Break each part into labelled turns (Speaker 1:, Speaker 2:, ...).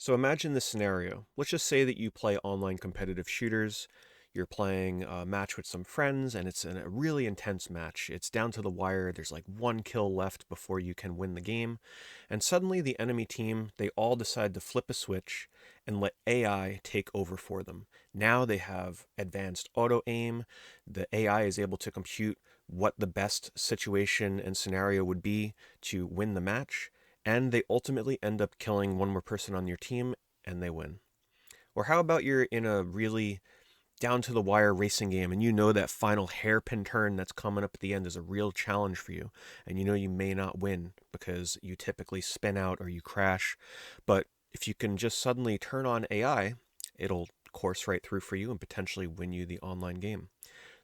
Speaker 1: So imagine this scenario. Let's just say that you play online competitive shooters. You're playing a match with some friends, and it's a really intense match. It's down to the wire. There's like one kill left before you can win the game. And suddenly, the enemy team, they all decide to flip a switch and let AI take over for them. Now they have advanced auto aim. The AI is able to compute what the best situation and scenario would be to win the match, and they ultimately end up killing one more person on your team and they win. Or how about you're in a really down to the wire racing game and you know that final hairpin turn that's coming up at the end is a real challenge for you, and you know you may not win because you typically spin out or you crash. But if you can just suddenly turn on AI, it'll course right through for you and potentially win you the online game.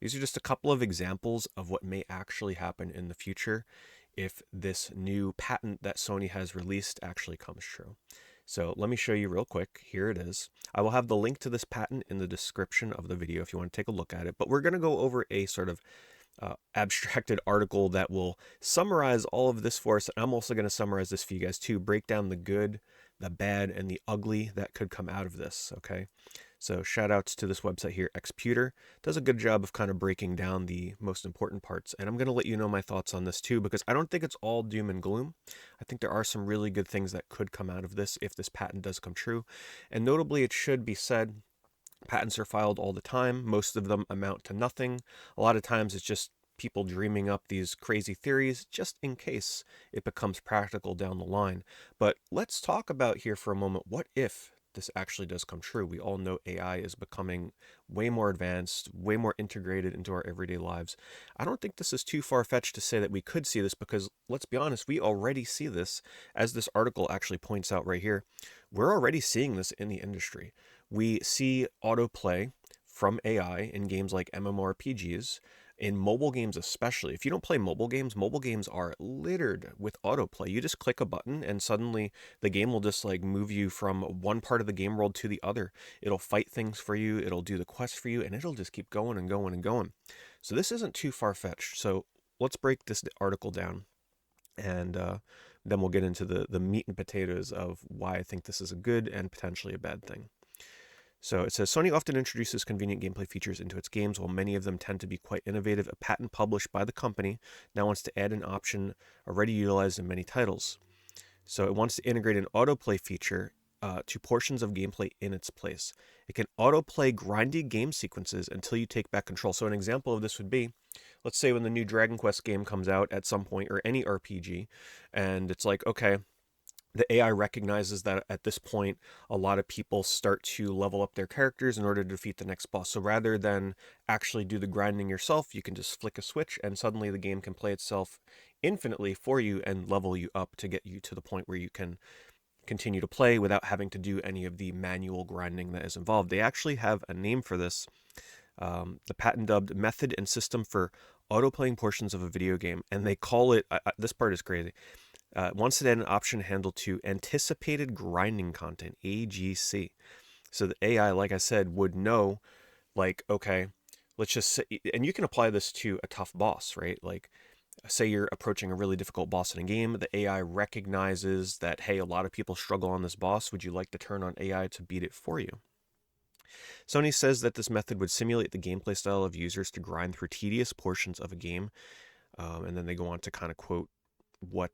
Speaker 1: These are just a couple of examples of what may actually happen in the future if this new patent that Sony has released actually comes true. So let me show you real quick. Here it is. I will have the link to this patent in the description of the video if you want to take a look at it. But we're going to go over a sort of abstracted article that will summarize all of this for us. I'm also going to summarize this for you guys too, break down the good, the bad, and the ugly that could come out of this, okay? So shout outs to this website here, Xputer. Does a good job of kind of breaking down the most important parts. And I'm going to let you know my thoughts on this too, because I don't think it's all doom and gloom. I think there are some really good things that could come out of this if this patent does come true. And notably, it should be said, patents are filed all the time. Most of them amount to nothing. A lot of times it's just people dreaming up these crazy theories just in case it becomes practical down the line. But let's talk about here for a moment, what if this actually does come true? We all know AI is becoming way more advanced, way more integrated into our everyday lives. I don't think this is too far-fetched to say that we could see this because, let's be honest, we already see this, as this article actually points out right here. We're already seeing this in the industry. We see autoplay from AI in games like MMORPGs, in mobile games especially. If you don't play mobile games are littered with autoplay. You just click a button and suddenly the game will just like move you from one part of the game world to the other. It'll fight things for you, it'll do the quest for you, and it'll just keep going and going and going. So this isn't too far-fetched. So let's break this article down, and then we'll get into the meat and potatoes of why I think this is a good and potentially a bad thing. So it says Sony often introduces convenient gameplay features into its games, while many of them tend to be quite innovative. A patent published by the company now wants to add an option already utilized in many titles. So it wants to integrate an autoplay feature to portions of gameplay in its place. It can autoplay grindy game sequences until you take back control. So an example of this would be, let's say when the new Dragon Quest game comes out at some point, or any RPG, and it's like, okay, the AI recognizes that at this point, a lot of people start to level up their characters in order to defeat the next boss. So rather than actually do the grinding yourself, you can just flick a switch and suddenly the game can play itself infinitely for you and level you up to get you to the point where you can continue to play without having to do any of the manual grinding that is involved. They actually have a name for this, the patent dubbed method and system for auto-playing portions of a video game, and they call it, this part is crazy, wants to add an option handle to anticipated grinding content, AGC. So the AI, like I said, would know, like, okay, let's just say, and you can apply this to a tough boss, right? Like, say you're approaching a really difficult boss in a game, the AI recognizes that, hey, a lot of people struggle on this boss. Would you like to turn on AI to beat it for you? Sony says that this method would simulate the gameplay style of users to grind through tedious portions of a game. And then they go on to kind of quote what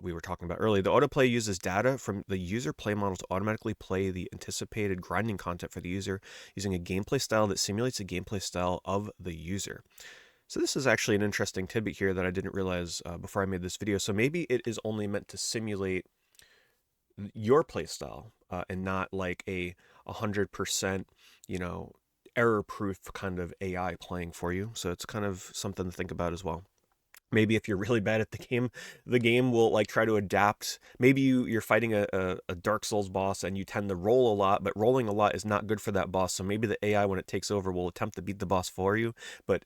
Speaker 1: we were talking about earlier. The autoplay uses data from the user play model to automatically play the anticipated grinding content for the user using a gameplay style that simulates the gameplay style of the user. So this is actually an interesting tidbit here that I didn't realize before I made this video. So maybe it is only meant to simulate your play style and not like a 100%, error-proof kind of AI playing for you. So it's kind of something to think about as well. Maybe if you're really bad at the game will like try to adapt. Maybe you're fighting a Dark Souls boss and you tend to roll a lot, but rolling a lot is not good for that boss. So maybe the AI, when it takes over, will attempt to beat the boss for you, but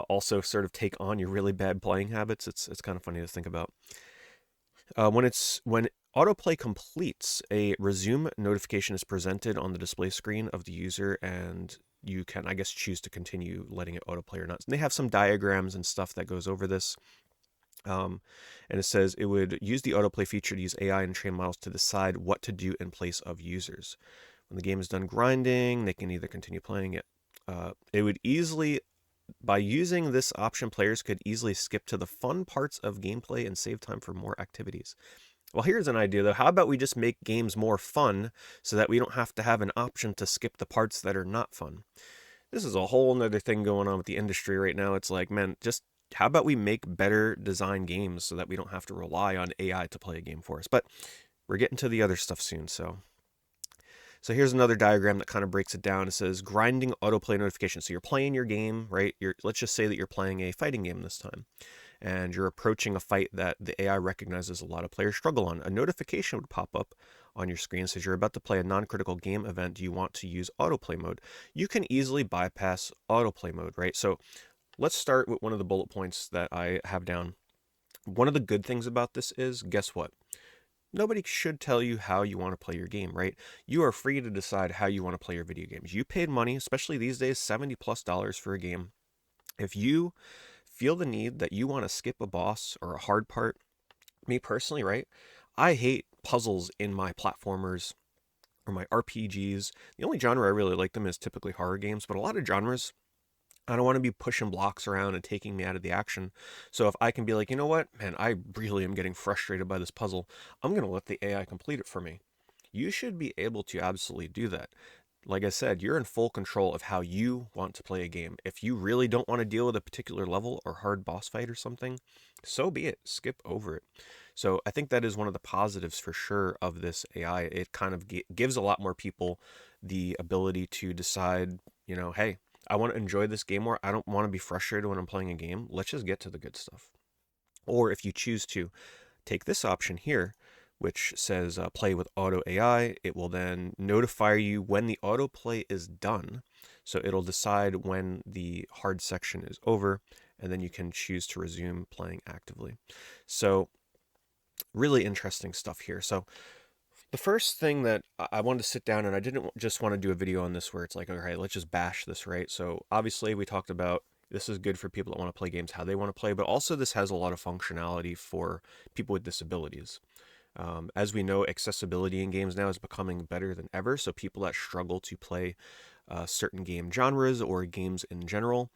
Speaker 1: also sort of take on your really bad playing habits. It's kind of funny to think about. When autoplay completes, a resume notification is presented on the display screen of the user, and you can, I guess, choose to continue letting it autoplay or not. And they have some diagrams and stuff that goes over this. Um, and it says it would use the autoplay feature to use AI and train models to decide what to do in place of users. When the game is done grinding, they can either continue playing it. It would easily, by using this option, players could easily skip to the fun parts of gameplay and save time for more activities. Well, here's an idea though. How about we just make games more fun so that we don't have to have an option to skip the parts that are not fun? This is a whole nother thing going on with the industry right now. It's like, man, just how about we make better design games so that we don't have to rely on AI to play a game for us? But we're getting to the other stuff soon, so here's another diagram that kind of breaks it down. It says grinding autoplay notification. So you're playing your game, right? Let's just say that you're playing a fighting game this time, and you're approaching a fight that the AI recognizes a lot of players struggle on. A notification would pop up on your screen, says you're about to play a non-critical game event. Do you want to use autoplay mode? You can easily bypass autoplay mode, right? So let's start with one of the bullet points that I have down. One of the good things about this is, guess what? Nobody should tell you how you want to play your game, right? You are free to decide how you want to play your video games. You paid money, especially these days, $70+ for a game. If you feel the need that you want to skip a boss or a hard part, me personally, right? I hate puzzles in my platformers or my RPGs. The only genre I really like them is typically horror games, but a lot of genres, I don't want to be pushing blocks around and taking me out of the action. So if I can be like, you know what, man, I really am getting frustrated by this puzzle, I'm going to let the AI complete it for me. You should be able to absolutely do that. Like I said, you're in full control of how you want to play a game. If you really don't want to deal with a particular level or hard boss fight or something, so be it. Skip over it. So I think that is one of the positives for sure of this AI. It kind of gives a lot more people the ability to decide, hey, I want to enjoy this game more. I don't want to be frustrated when I'm playing a game. Let's just get to the good stuff. Or if you choose to take this option here, which says play with auto AI, it will then notify you when the autoplay is done. So it'll decide when the hard section is over, and then you can choose to resume playing actively. So really interesting stuff here. So the first thing that I wanted to sit down, and I didn't just want to do a video on this where it's like, okay, let's just bash this, right? So obviously we talked about this is good for people that want to play games how they want to play, but also this has a lot of functionality for people with disabilities. As we know, accessibility in games now is becoming better than ever. So people that struggle to play certain game genres or games in general,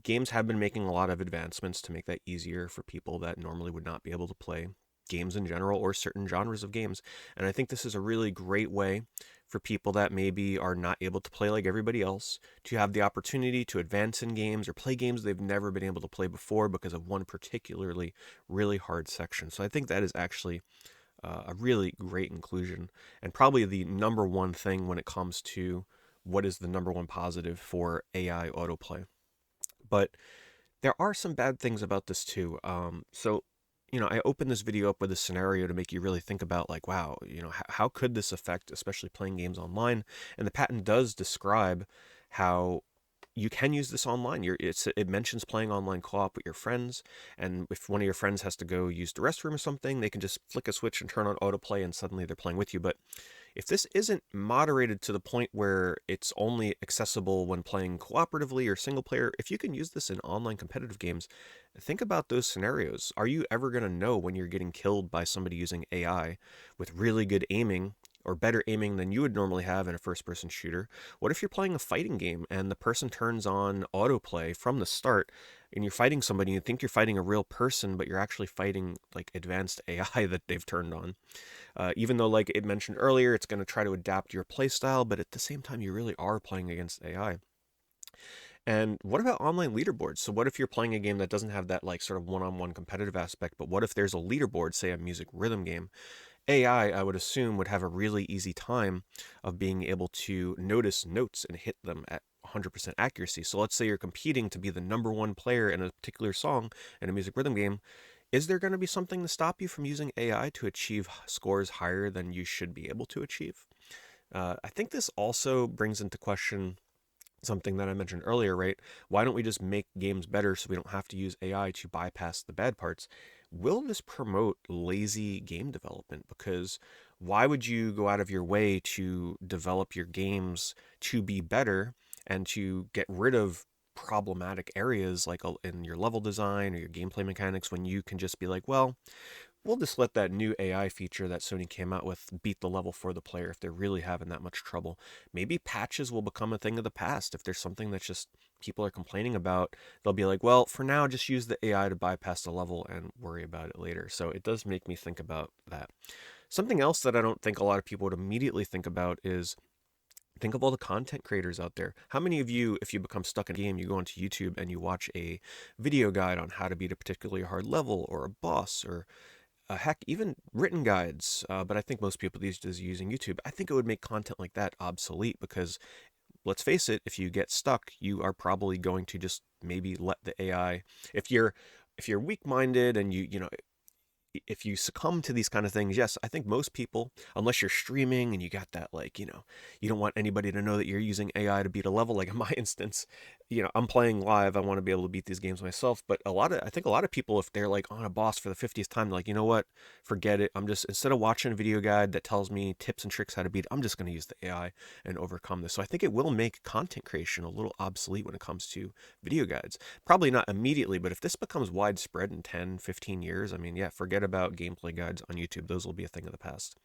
Speaker 1: games have been making a lot of advancements to make that easier for people that normally would not be able to play games in general or certain genres of games. And I think this is a really great way for people that maybe are not able to play like everybody else to have the opportunity to advance in games or play games they've never been able to play before because of one particularly really hard section. So I think that is actually a really great inclusion and probably the number one thing when it comes to what is the number one positive for AI autoplay. But there are some bad things about this too. I opened this video up with a scenario to make you really think about like, wow, how could this affect, especially playing games online? And the patent does describe how you can use this online. It mentions playing online co-op with your friends, and if one of your friends has to go use the restroom or something, they can just flick a switch and turn on autoplay, and suddenly they're playing with you. But if this isn't moderated to the point where it's only accessible when playing cooperatively or single player, if you can use this in online competitive games, think about those scenarios. Are you ever going to know when you're getting killed by somebody using AI with really good aiming or better aiming than you would normally have in a first person shooter? What if you're playing a fighting game and the person turns on autoplay from the start and you're fighting somebody and you think you're fighting a real person, but you're actually fighting like advanced AI that they've turned on? Even though, like it mentioned earlier, it's going to try to adapt your playstyle, but at the same time, you really are playing against AI. And what about online leaderboards? So what if you're playing a game that doesn't have that like sort of one-on-one competitive aspect, but what if there's a leaderboard, say a music rhythm game? AI, I would assume, would have a really easy time of being able to notice notes and hit them at 100% accuracy. So let's say you're competing to be the number one player in a particular song in a music rhythm game. Is there going to be something to stop you from using AI to achieve scores higher than you should be able to achieve? I think this also brings into question something that I mentioned earlier, right? Why don't we just make games better so we don't have to use AI to bypass the bad parts? Will this promote lazy game development? Because why would you go out of your way to develop your games to be better and to get rid of problematic areas like in your level design or your gameplay mechanics when you can just be like, well, we'll just let that new AI feature that Sony came out with beat the level for the player if they're really having that much trouble. Maybe patches will become a thing of the past. If there's something that's just people are complaining about, they'll be like, well, for now, just use the AI to bypass the level and worry about it later. So it does make me think about that. Something else that I don't think a lot of people would immediately think about is think of all the content creators out there. How many of you, if you become stuck in a game, you go onto YouTube and you watch a video guide on how to beat a particularly hard level or a boss or heck, even written guides, but I think most people these days are using YouTube. I think it would make content like that obsolete because, let's face it, if you get stuck, you are probably going to just maybe let the AI. If you're weak-minded and if you succumb to these kind of things, yes, I think most people, unless you're streaming and you got that, like, you don't want anybody to know that you're using AI to beat a level. Like in my instance, I'm playing live. I want to be able to beat these games myself. But I think a lot of people, if they're like on a boss for the 50th time, they're like, you know what, forget it. I'm just, instead of watching a video guide that tells me tips and tricks how to beat, I'm just going to use the AI and overcome this. So I think it will make content creation a little obsolete when it comes to video guides. Probably not immediately, but if this becomes widespread in 10, 15 years, I mean, yeah, forget about gameplay guides on YouTube. Those will be a thing of the past.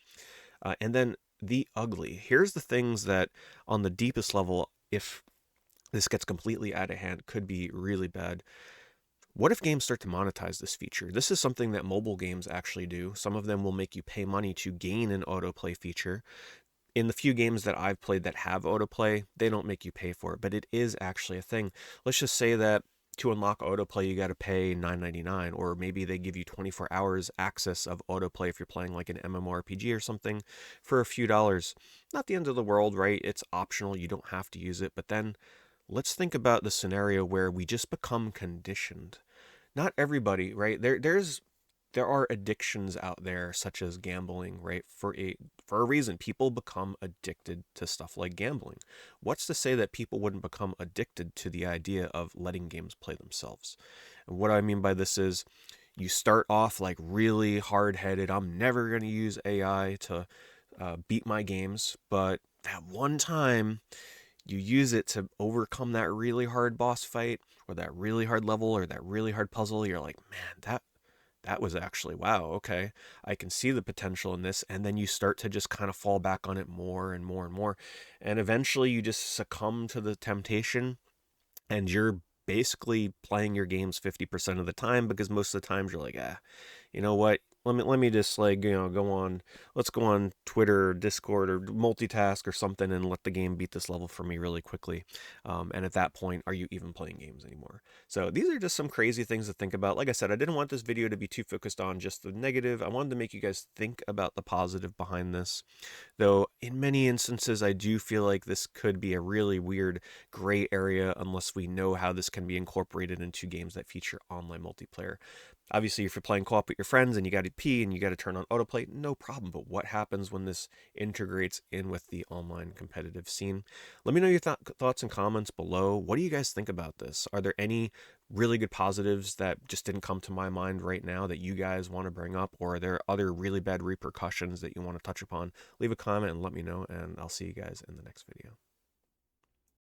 Speaker 1: And then the ugly. Here's the things that, on the deepest level, if this gets completely out of hand, could be really bad. What if games start to monetize this feature? This is something that mobile games actually do. Some of them will make you pay money to gain an autoplay feature. In the few games that I've played that have autoplay, they don't make you pay for it, but it is actually a thing. Let's just say that to unlock autoplay, you got to pay $9.99, or maybe they give you 24 hours access of autoplay if you're playing like an MMORPG or something for a few dollars. Not the end of the world, right? It's optional. You don't have to use it. But then let's think about the scenario where we just become conditioned. Not everybody, right? There are addictions out there such as gambling, right? For a reason, people become addicted to stuff like gambling. What's to say that people wouldn't become addicted to the idea of letting games play themselves? And what I mean by this is you start off like really hard-headed, I'm never going to use AI to beat my games, but that one time you use it to overcome that really hard boss fight or that really hard level or that really hard puzzle, you're like, man, that was actually, wow, okay, I can see the potential in this. And then you start to just kind of fall back on it more and more and more. And eventually you just succumb to the temptation and you're basically playing your games 50% of the time because most of the times you're like, you know what? Let me just like, let's go on Twitter or Discord or multitask or something and let the game beat this level for me really quickly. And at that point, are you even playing games anymore? So these are just some crazy things to think about. Like I said, I didn't want this video to be too focused on just the negative. I wanted to make you guys think about the positive behind this. Though in many instances, I do feel like this could be a really weird gray area unless we know how this can be incorporated into games that feature online multiplayer. Obviously, if you're playing co-op with your friends and you got to pee and you got to turn on autoplay, no problem. But what happens when this integrates in with the online competitive scene? Let me know your thoughts and comments below. What do you guys think about this? Are there any really good positives that just didn't come to my mind right now that you guys want to bring up? Or are there other really bad repercussions that you want to touch upon? Leave a comment and let me know, and I'll see you guys in the next video.